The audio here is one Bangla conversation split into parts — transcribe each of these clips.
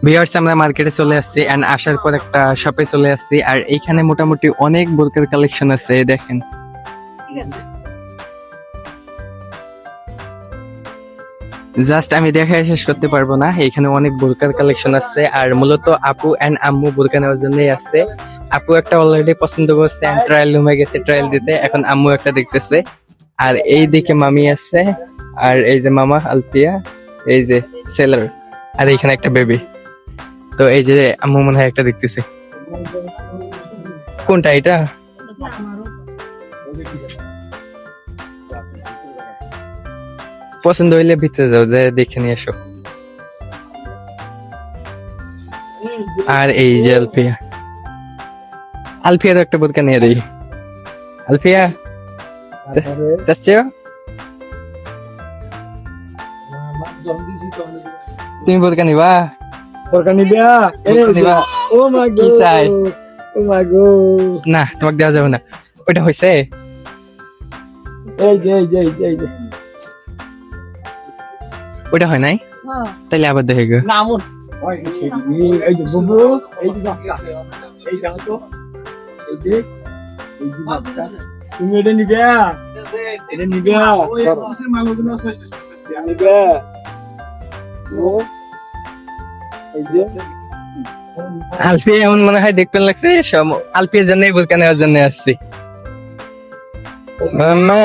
ভিউয়ার্স, আমরা মার্কেটে চলে আসছি এন্ড আসার পর একটা শপে চলে আসছি আর এইখানে মোটামুটি অনেক বোরকার কালেকশন আছে, এই দেখেন। জাস্ট আমি দেখায় শেষ করতে পারবো না, এখানে অনেক বোরকার কালেকশন আছে আর মূলত আপু এন্ড আম্মু বোরকা নেওয়ার জন্যই আসছে। আপু একটা অলরেডি পছন্দ করছে এন্ড ট্রায়াল রুমে গেছে ট্রায়াল দিতে, এখন আম্মু একটা দেখতেছে। আর এই দিকে মামি আছে, আর এই যে মামা আলপিয়া, এই যে সেলার, আর এইখানে একটা বেবি। তো এই যে আম্মু মনে হয় একটা দেখতেছে। কোনটা এটা? পছন্দ হইলে ভিতরে যাও, যে দেখে নিয়ে এসো। আর এই যে আলফিয়া, আলফিয়ারও একটা বোরকা নিয়ে দেই। আলফিয়া চাচ্ছ তুমি বোরকা নিবা? বোরকা নিবা? বোরকা নিবা? ও মাই কি চাই? ও মাই গড, না, তোমাকে দেওয়া যাবে না। ওইটা হয়েছে? এই যে এই যে এই যে ওইটা হয় নাই? তাইলে আবার দেখে গো। না আমন এই যে বুবু, এই যে এই দাও তো, এই যে বাচ্চা, তুমি এটা নিবা? এটা নিবা? ওই পাশের মালগুলো আছে নিবা? ও এই যে আলফিয়া এমন মনে হয় দেখতে লাগছে সব আলফিয়ার জন্য বোরকা নেওয়ার জন্য আসছি। মাম্মা,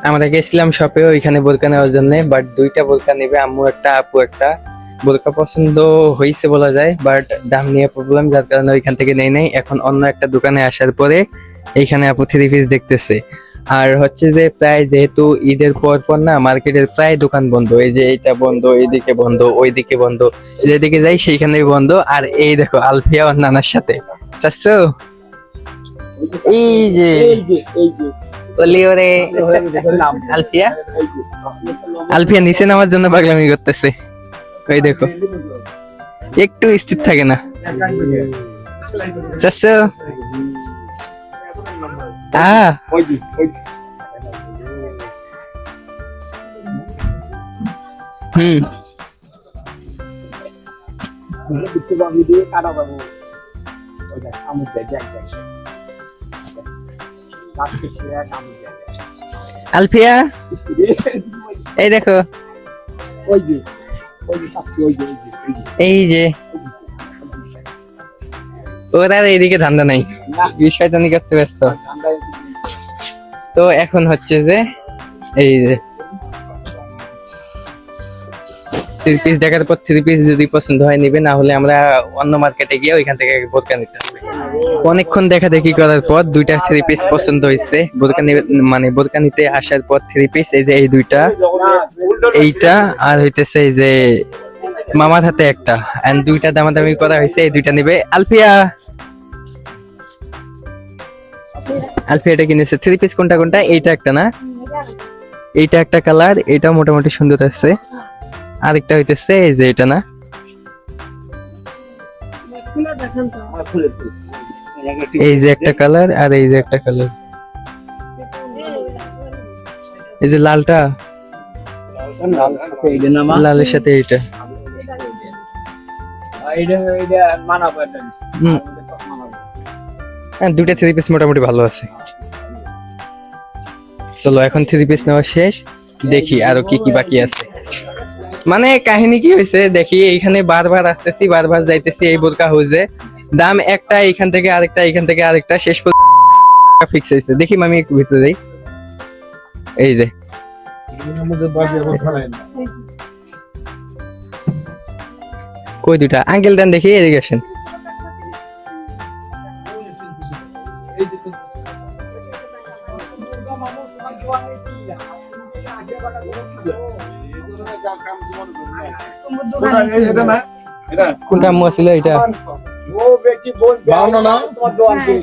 আমরা গেছিলাম শপে ওইখানে বোরকা নেওয়ার জন্য, বাট দুইটা বোরকা নেবে, আম্মু একটা আপু একটা। বোরকা পছন্দ হয়েছে বলা যায়, বাট দাম নিয়ে প্রবলেম, যার কারণে ওইখান থেকে নেই নাই। এখন অন্য একটা দোকানে আসার পরে এইখানে আপু 3 পিস দেখতেছে। আর হচ্ছে যে প্রায় যেহেতু ঈদের পর পর না, মার্কেটের প্রায় দোকান বন্ধ। এই যে এইটা বন্ধ, এইদিকে বন্ধ, ওইদিকে বন্ধ, যেদিকে যাই সেইখানেই বন্ধ। আর এই দেখো আলফিয়া ওর নানার সাথে চাচ্ছো, এই যে এই যে এই যে বলি ওরে আলফিয়া। আলফিয়া নিচে নামার জন্য পাগলামি করতেছে, ওই দেখো একটু স্থির থাকে না। চাচ্ছো ওই যে ওই হুম একটু বাকি দিয়ে কাটা বাবু, ওই দেখ আমুক দেখ দেখ দেখ লাস্টে শেয়া আমুক দেখ আলফিয়া, এই দেখো, ওই যে ওই যে সাথে ওই যে এই যে ওরা আর এইদিকে ধান্দা নাই, বিষয়টানি করতে ব্যস্ত। তো এখন হচ্ছে যে এই যে 3 পিস দেখার পর 3 পিস যদি পছন্দ হয় নিবে, না হলে আমরা অন্য মার্কেটে গিয়ে ওইখান থেকে বোরকা নিতে হবে। অনেকক্ষণ দেখা দেখি করার পর দুইটা 3 পিস পছন্দ হয়েছে। বোরকা মানে বোরকা নিতে আসার পর 3 পিস, এই যে এই দুইটা, এইটা আর হইতেছে এই যে মামার হাতে একটা, এন্ড দুইটা দামাদামি করা হয়েছে, এই দুইটা নিবে। আলফিয়া, আলফিয়া এটা কিনেছে 3 পিস। কোনটা কোনটা? এইটা একটা না, এইটা একটা কালার, এটা মোটামুটি সুন্দর আছে। আরেকটা হইতেছে এই যে এটা না, এই যে একটা কালার, আর এই যে একটা কালার, এই যে লালটা, লালের সাথে এইটা। হ্যাঁ, দুইটা 3 পিস মোটামুটি ভালো আছে। চলো এখন 3 পিস নেওয়া শেষ, দেখি আরো কি কি বাকি আছে। মানে কাহিনী কি হয়েছে দেখি, এইখানে বারবার আসতেছি বারবার যাইতেছি, এই বোরকা হাউজে দাম একটা, এইখান থেকে আরেকটা, এইখান থেকে আরেকটা, শেষ পর্যন্ত ফিক্স হয়েছে। দেখি মামি একটু ভিতরে যাই। এই যে কই দুইটা আঙ্কেল দেন দেখি, এদিকে আসেন। কোনটা আম্মু ছিল? এটা ও ব্যক্তি বল বাউনা না তোমার দোয়ান কি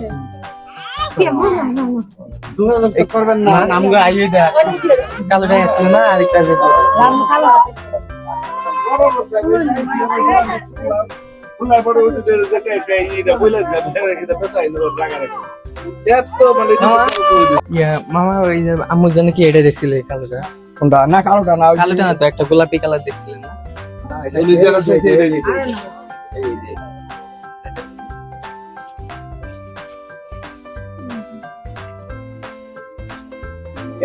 করবেন না, নামগো আইয়ে দেয় কালোটা ছিল না, আরেকটা যেত। ফুলার পরে বসে দেখে এটা বলে এটা পেছাই না লাগা রাখে এত মানে মামা ওই যে আম্মুর জন্য কি এটা দেখছিল এই কালোটা? কোনটা না কালোটা না কালোটা না তো একটা গোলাপি কালার দেখছিলেন না? এটা নিজের আছে সেটা নিছে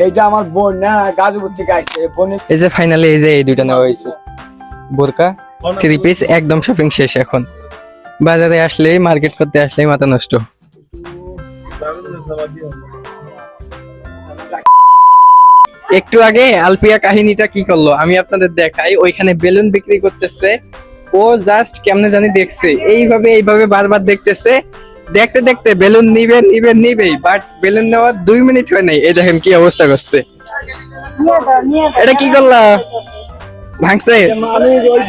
এইটা আমার বোন না গাজীপুর থেকে আইছে বোনের এই যে ফাইনালি এই যে এই দুইটা নেওয়া হয়েছে বোরকা 3 পিস একদম শপিং শেষ এখন বাজারে আসলেই মার্কেট করতে আসলেই মাথা নষ্ট একটু আগে আলপিয়া কাহিনীটা কি করলো আমি আপনাদের দেখাই ওইখানে বেলুন বিক্রি করতেছে ও জাস্ট কেমনে জানি দেখছে এইভাবে বারবার দেখতেছে দেখতে দেখতে বেলুন নিবেই বাট বেলুন নেওয়ার 2 মিনিট হয় নাই এই দেখেন কি অবস্থা করছে এটা কি করলা ভাঙছে আমি ওই